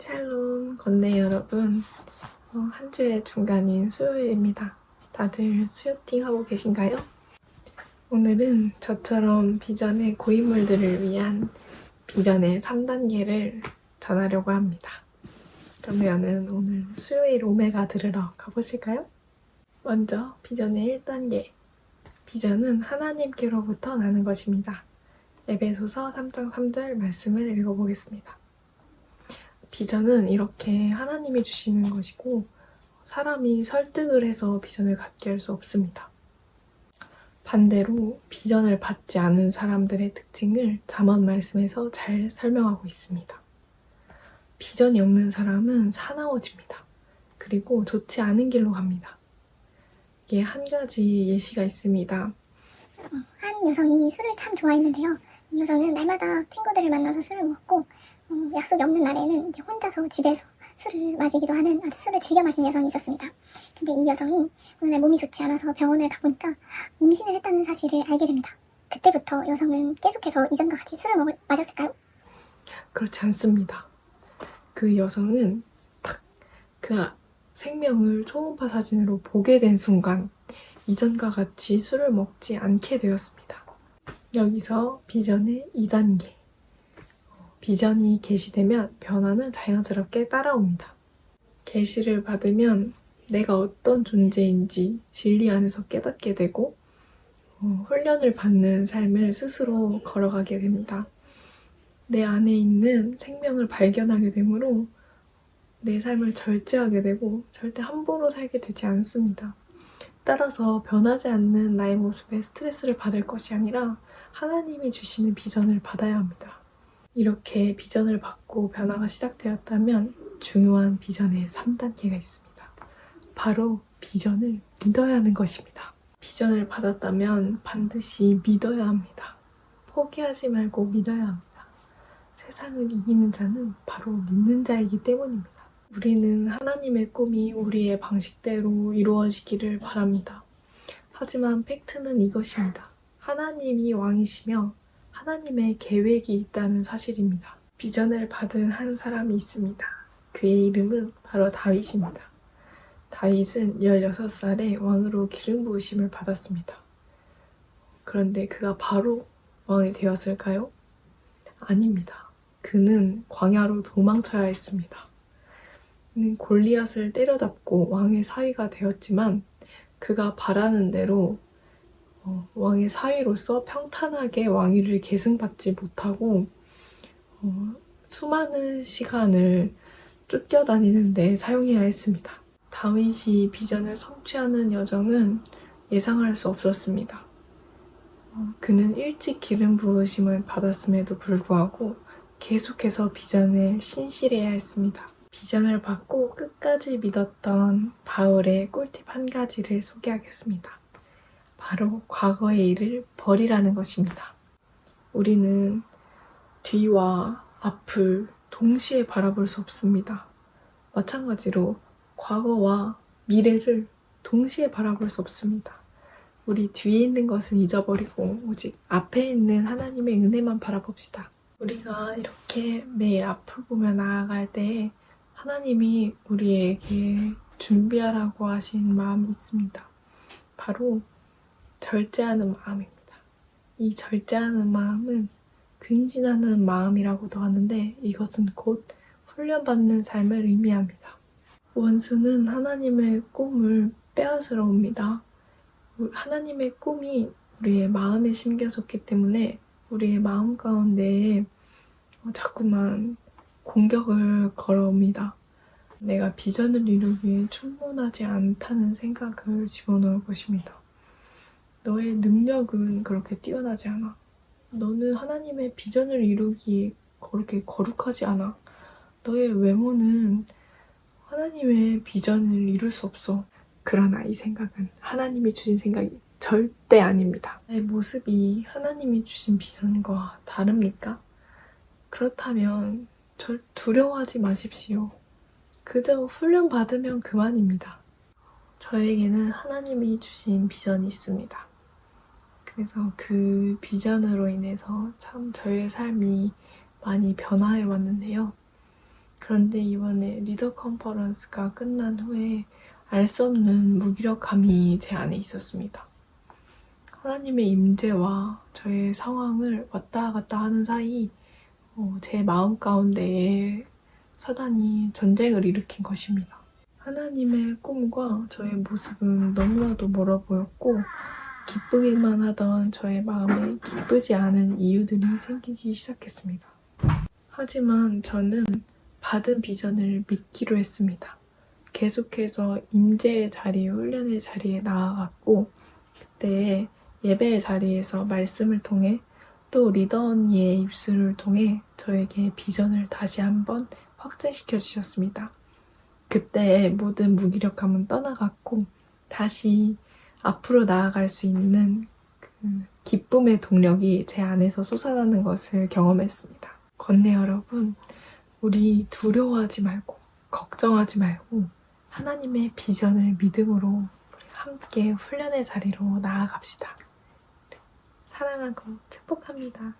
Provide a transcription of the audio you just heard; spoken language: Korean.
샬롬, 건네 여러분. 한 주의 중간인 수요일입니다. 다들 수요팅 하고 계신가요? 오늘은 저처럼 비전의 고인물들을 위한 비전의 3단계를 전하려고 합니다. 그러면은 오늘 수요일 오메가 들으러 가보실까요? 먼저 비전의 1단계. 비전은 하나님께로부터 나는 것입니다. 에베소서 3장 3절 말씀을 읽어보겠습니다. 비전은 이렇게 하나님이 주시는 것이고 사람이 설득을 해서 비전을 갖게 할 수 없습니다. 반대로 비전을 받지 않은 사람들의 특징을 잠언 말씀에서 잘 설명하고 있습니다. 비전이 없는 사람은 사나워집니다. 그리고 좋지 않은 길로 갑니다. 이게 한 가지 예시가 있습니다. 한 여성이 술을 참 좋아했는데요. 이 여성은 날마다 친구들을 만나서 술을 먹고 약속이 없는 날에는 이제 혼자서 집에서 술을 마시기도 하는 아주 술을 즐겨 마시는 여성이 있었습니다. 근데 이 여성이 어느 날 몸이 좋지 않아서 병원을 가보니까 임신을 했다는 사실을 알게 됩니다. 그때부터 여성은 계속해서 이전과 같이 술을 마셨을까요? 그렇지 않습니다. 그 여성은 딱 그 생명을 초음파 사진으로 보게 된 순간 이전과 같이 술을 먹지 않게 되었습니다. 여기서 비전의 2단계. 비전이 게시되면 변화는 자연스럽게 따라옵니다. 계시를 받으면 내가 어떤 존재인지 진리 안에서 깨닫게 되고 훈련을 받는 삶을 스스로 걸어가게 됩니다. 내 안에 있는 생명을 발견하게 되므로 내 삶을 절제하게 되고 절대 함부로 살게 되지 않습니다. 따라서 변하지 않는 나의 모습에 스트레스를 받을 것이 아니라 하나님이 주시는 비전을 받아야 합니다. 이렇게 비전을 받고 변화가 시작되었다면 중요한 비전의 3단계가 있습니다. 바로 비전을 믿어야 하는 것입니다. 비전을 받았다면 반드시 믿어야 합니다. 포기하지 말고 믿어야 합니다. 세상을 이기는 자는 바로 믿는 자이기 때문입니다. 우리는 하나님의 꿈이 우리의 방식대로 이루어지기를 바랍니다. 하지만 팩트는 이것입니다. 하나님이 왕이시며 하나님의 계획이 있다는 사실입니다. 비전을 받은 한 사람이 있습니다. 그의 이름은 바로 다윗입니다. 다윗은 16살에 왕으로 기름 부으심을 받았습니다. 그런데 그가 바로 왕이 되었을까요? 아닙니다. 그는 광야로 도망쳐야 했습니다. 그는 골리앗을 때려잡고 왕의 사위가 되었지만 그가 바라는 대로 왕의 사위로서 평탄하게 왕위를 계승받지 못하고 수많은 시간을 쫓겨다니는 데 사용해야 했습니다. 다윗이 비전을 성취하는 여정은 예상할 수 없었습니다. 그는 일찍 기름 부으심을 받았음에도 불구하고 계속해서 비전을 신실해야 했습니다. 비전을 받고 끝까지 믿었던 바울의 꿀팁 한 가지를 소개하겠습니다. 바로 과거의 일을 버리라는 것입니다. 우리는 뒤와 앞을 동시에 바라볼 수 없습니다. 마찬가지로 과거와 미래를 동시에 바라볼 수 없습니다. 우리 뒤에 있는 것은 잊어버리고 오직 앞에 있는 하나님의 은혜만 바라봅시다. 우리가 이렇게 매일 앞을 보며 나아갈 때 하나님이 우리에게 준비하라고 하신 마음이 있습니다. 바로 절제하는 마음입니다. 이 절제하는 마음은 근신하는 마음이라고도 하는데 이것은 곧 훈련받는 삶을 의미합니다. 원수는 하나님의 꿈을 빼앗으러 옵니다. 하나님의 꿈이 우리의 마음에 심겨졌기 때문에 우리의 마음 가운데에 자꾸만 공격을 걸어옵니다. 내가 비전을 이루기에 충분하지 않다는 생각을 집어넣을 것입니다. 너의 능력은 그렇게 뛰어나지 않아. 너는 하나님의 비전을 이루기에 그렇게 거룩하지 않아. 너의 외모는 하나님의 비전을 이룰 수 없어. 그러나 이 생각은 하나님이 주신 생각이 절대 아닙니다. 내 모습이 하나님이 주신 비전과 다릅니까? 그렇다면 두려워하지 마십시오. 그저 훈련받으면 그만입니다. 저에게는 하나님이 주신 비전이 있습니다. 그래서 그 비전으로 인해서 참 저의 삶이 많이 변화해 왔는데요. 그런데 이번에 리더 컨퍼런스가 끝난 후에 알 수 없는 무기력함이 제 안에 있었습니다. 하나님의 임재와 저의 상황을 왔다 갔다 하는 사이 제 마음 가운데에 사단이 전쟁을 일으킨 것입니다. 하나님의 꿈과 저의 모습은 너무나도 멀어 보였고 기쁘기만 하던 저의 마음에 기쁘지 않은 이유들이 생기기 시작했습니다. 하지만 저는 받은 비전을 믿기로 했습니다. 계속해서 임재의 자리에, 훈련의 자리에 나아갔고 그때 예배의 자리에서 말씀을 통해 또 리더 언니의 입술을 통해 저에게 비전을 다시 한번 확증시켜 주셨습니다. 그때 모든 무기력함은 떠나갔고 다시 앞으로 나아갈 수 있는 그 기쁨의 동력이 제 안에서 솟아나는 것을 경험했습니다. 건네 여러분, 우리 두려워하지 말고 걱정하지 말고 하나님의 비전을 믿음으로 우리 함께 훈련의 자리로 나아갑시다. 사랑하고 축복합니다.